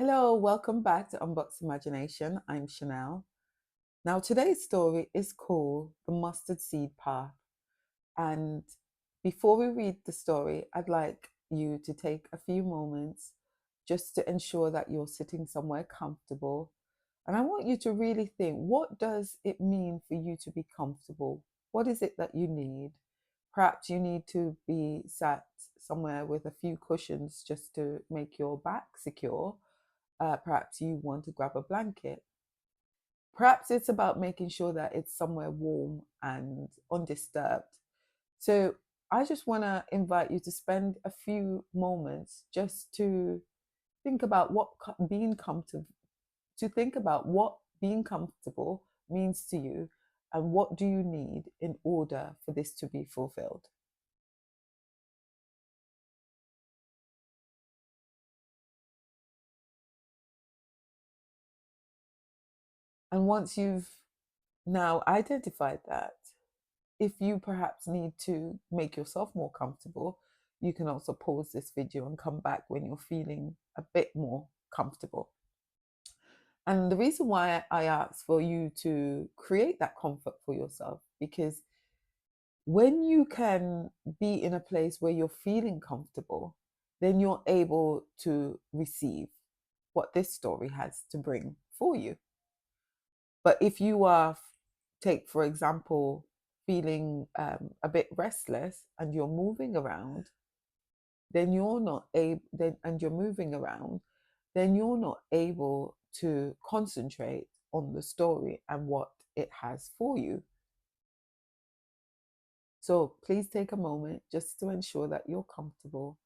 Hello, welcome back to Unboxed Imagination. I'm Chanel. Now, today's story is called The Mustard Seed Path. And before we read the story, I'd like you to take a few moments just to ensure that you're sitting somewhere comfortable. And I want you to really think, what does it mean for you to be comfortable? What is it that you need? Perhaps you need to be sat somewhere with a few cushions just to make your back secure. Perhaps you want to grab a blanket. Perhaps it's about making sure that it's somewhere warm and undisturbed. So I just want to invite you to spend a few moments just to think about being comfortable, to think about what being comfortable means to you and what do you need in order for this to be fulfilled. And once you've now identified that, if you perhaps need to make yourself more comfortable, you can also pause this video and come back when you're feeling a bit more comfortable. And the reason why I ask for you to create that comfort for yourself, because when you can be in a place where you're feeling comfortable, then you're able to receive what this story has to bring for you. But if you are, take for example, feeling a bit restless and you're moving around, then you're not able, then and you're moving around, then you're not able to concentrate on the story and what it has for you. So please take a moment just to ensure that you're comfortable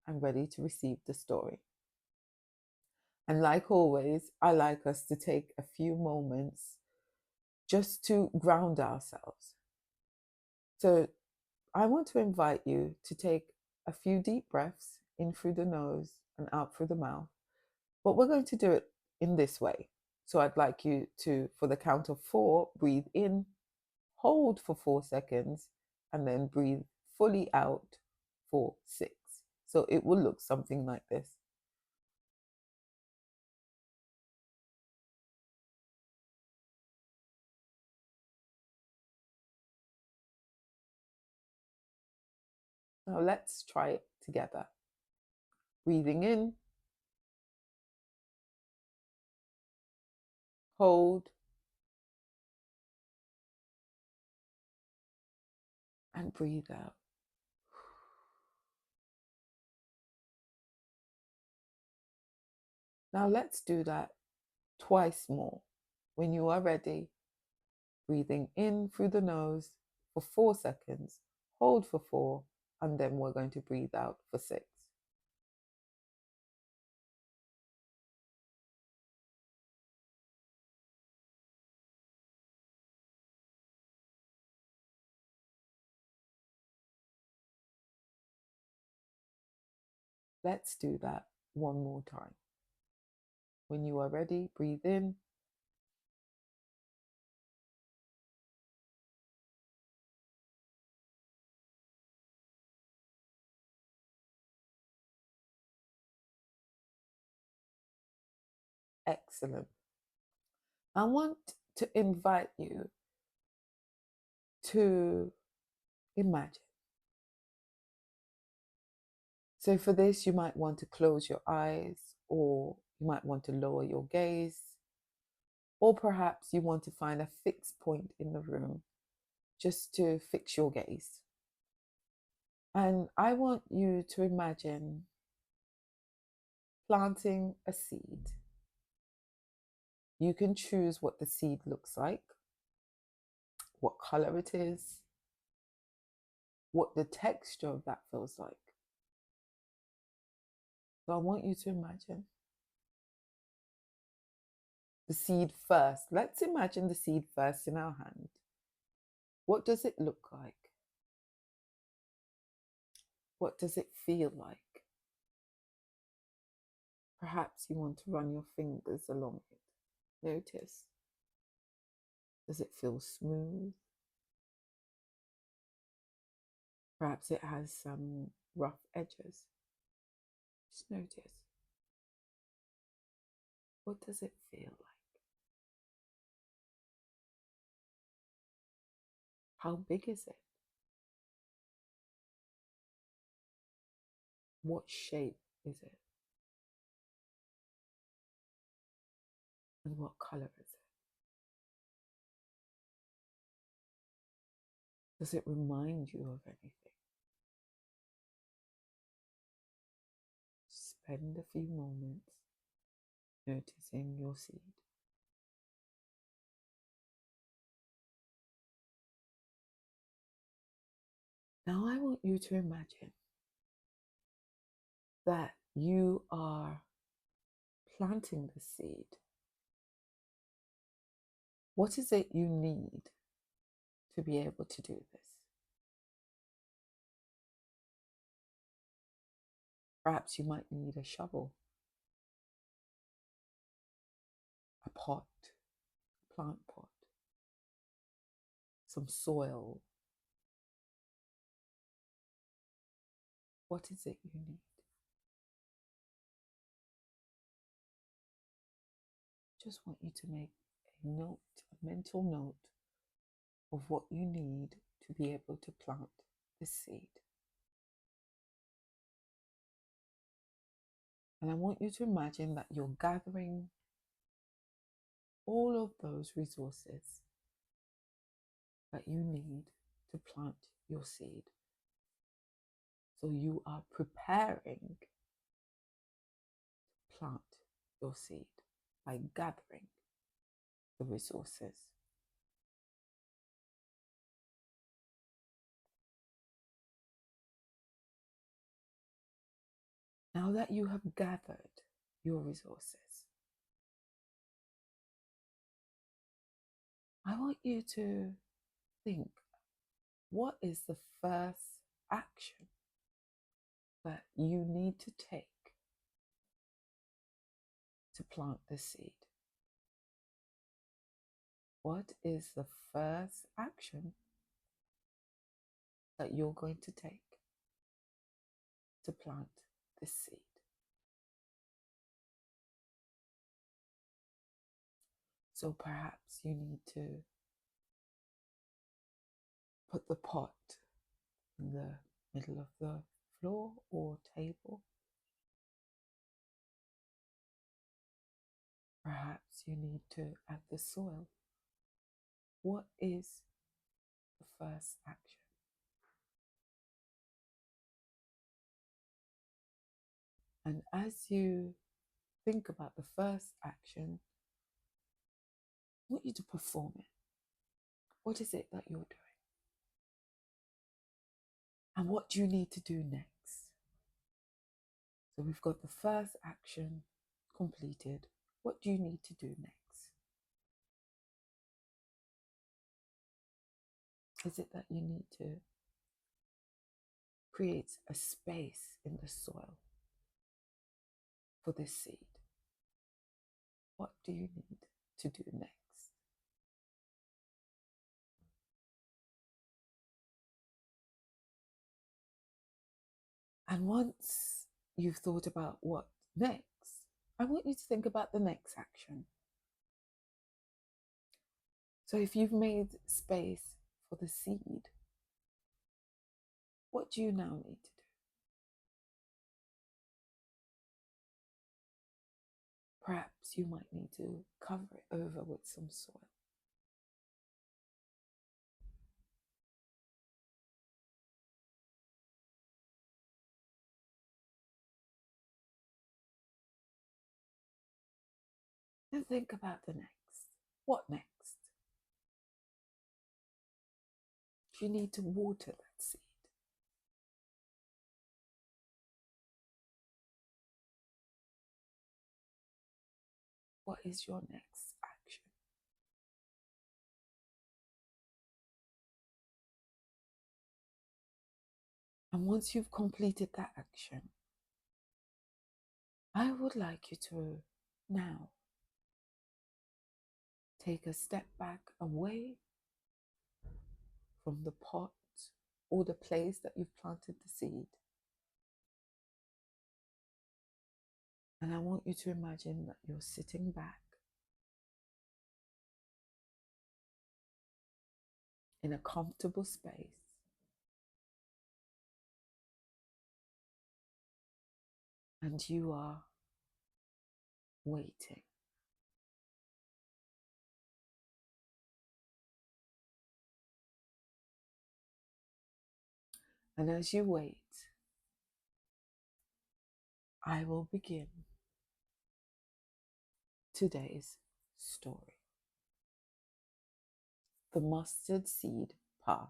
and ready to receive the story. And like always, I like us to take a few moments just to ground ourselves. So I want to invite you to take a few deep breaths in through the nose and out through the mouth. But we're going to do it in this way. So I'd like you to, for the count of 4, breathe in, hold for 4 seconds, and then breathe fully out for 6. So it will look something like this. Now let's try it together. Breathing in, hold, and breathe out. Now let's do that twice more. When you are ready, breathing in through the nose for 4 seconds, hold for 4, and then we're going to breathe out for 6. Let's do that one more time. When you are ready, breathe in. Excellent. I want to invite you to imagine. So for this, you might want to close your eyes, or you might want to lower your gaze, or perhaps you want to find a fixed point in the room just to fix your gaze. And I want you to imagine planting a seed. You can choose what the seed looks like, what color it is, what the texture of that feels like. So I want you to imagine the seed first. Let's imagine the seed first in our hand. What does it look like? What does it feel like? Perhaps you want to run your fingers along it. Notice. Does it feel smooth? Perhaps it has some rough edges. Just notice. What does it feel like? How big is it? What shape is it? And what color is it? Does it remind you of anything? Spend a few moments noticing your seed. Now I want you to imagine that you are planting the seed. What is it you need to be able to do this? Perhaps you might need a shovel, a pot, a plant pot, some soil. What is it you need? Just want you to make a note, a mental note of what you need to be able to plant this seed. And I want you to imagine that you're gathering all of those resources that you need to plant your seed. So you are preparing to plant your seed by gathering the resources. Now that you have gathered your resources, I want you to think, what is the first action that you need to take to plant the seed? What is the first action that you're going to take to plant this seed? So perhaps you need to put the pot in the middle of the floor or table. Perhaps you need to add the soil. What is the first action? And as you think about the first action, I want you to perform it. What is it that you're doing? And what do you need to do next? So we've got the first action completed. What do you need to do next? Is it that you need to create a space in the soil for this seed? What do you need to do next? And once you've thought about what next, I want you to think about the next action. So if you've made space for the seed, what do you now need to do? Perhaps you might need to cover it over with some soil. Then think about the next. What next? Do you need to water that seed? What is your next action? And once you've completed that action, I would like you to now take a step back away from the pot or the place that you've planted the seed. And I want you to imagine that you're sitting back in a comfortable space and you are waiting. And as you wait, I will begin today's story. The Mustard Seed Path.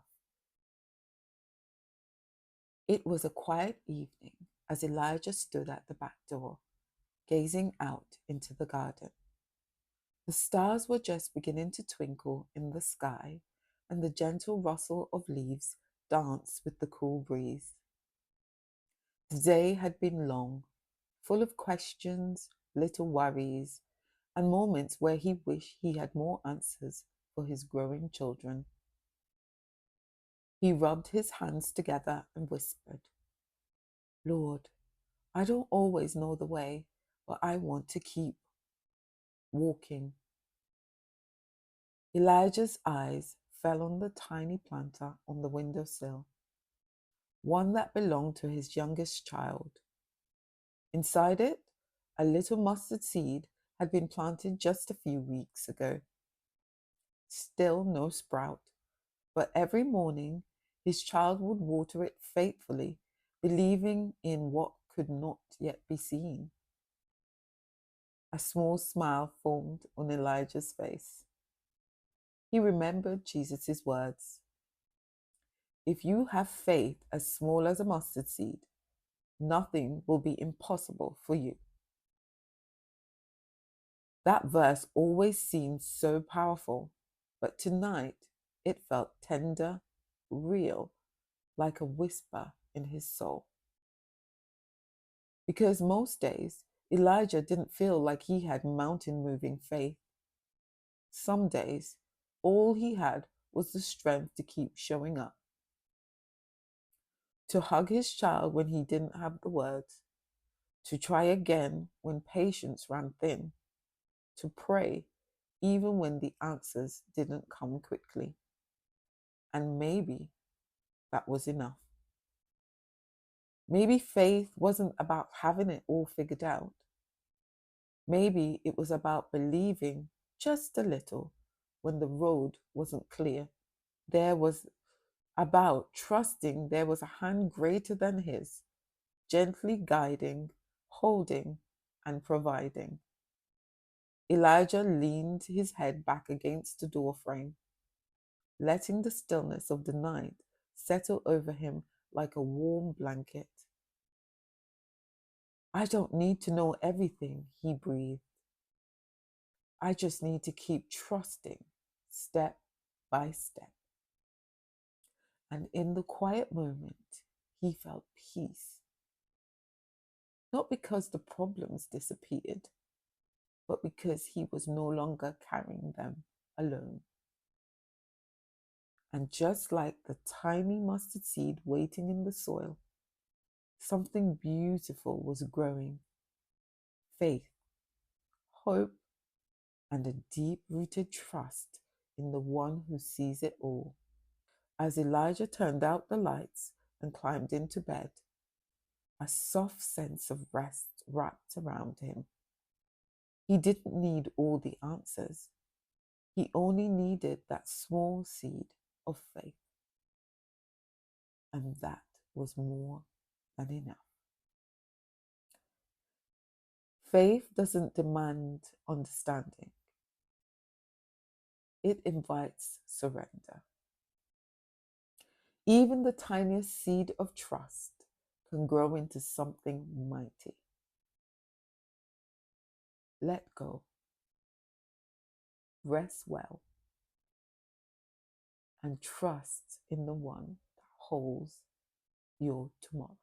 It was a quiet evening as Elijah stood at the back door, gazing out into the garden. The stars were just beginning to twinkle in the sky, and the gentle rustle of leaves danced with the cool breeze. The day had been long, full of questions, little worries, and moments where he wished he had more answers for his growing children. He rubbed his hands together and whispered, Lord, I don't always know the way, but I want to keep walking. Elijah's eyes fell on the tiny planter on the windowsill, one that belonged to his youngest child. Inside it, a little mustard seed had been planted just a few weeks ago. Still no sprout, but every morning his child would water it faithfully, believing in what could not yet be seen. A small smile formed on Elijah's face. He remembered Jesus' words. If you have faith as small as a mustard seed, nothing will be impossible for you. That verse always seemed so powerful, but tonight it felt tender, real, like a whisper in his soul. Because most days, Elijah didn't feel like he had mountain moving faith. Some days, all he had was the strength to keep showing up. To hug his child when he didn't have the words, to try again when patience ran thin, to pray even when the answers didn't come quickly. And maybe that was enough. Maybe faith wasn't about having it all figured out. Maybe it was about believing just a little when the road wasn't clear. There was about trusting there was a hand greater than his, gently guiding, holding, and providing. Elijah leaned his head back against the doorframe, letting the stillness of the night settle over him like a warm blanket. I don't need to know everything, he breathed. I just need to keep trusting step by step. And in the quiet moment, he felt peace. Not because the problems disappeared, but because he was no longer carrying them alone. And just like the tiny mustard seed waiting in the soil, something beautiful was growing. Faith, hope, and a deep-rooted trust in the one who sees it all. As Elijah turned out the lights and climbed into bed, a soft sense of rest wrapped around him. He didn't need all the answers. He only needed that small seed of faith. And that was more than enough. Faith doesn't demand understanding. It invites surrender. Even the tiniest seed of trust can grow into something mighty. Let go. Rest well. And trust in the one that holds your tomorrow.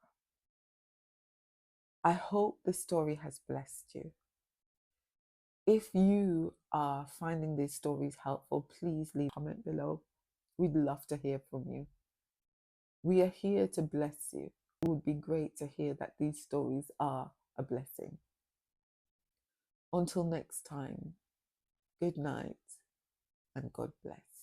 I hope this story has blessed you. If you are finding these stories helpful, please leave a comment below. We'd love to hear from you. We are here to bless you. It would be great to hear that these stories are a blessing. Until next time, good night and God bless.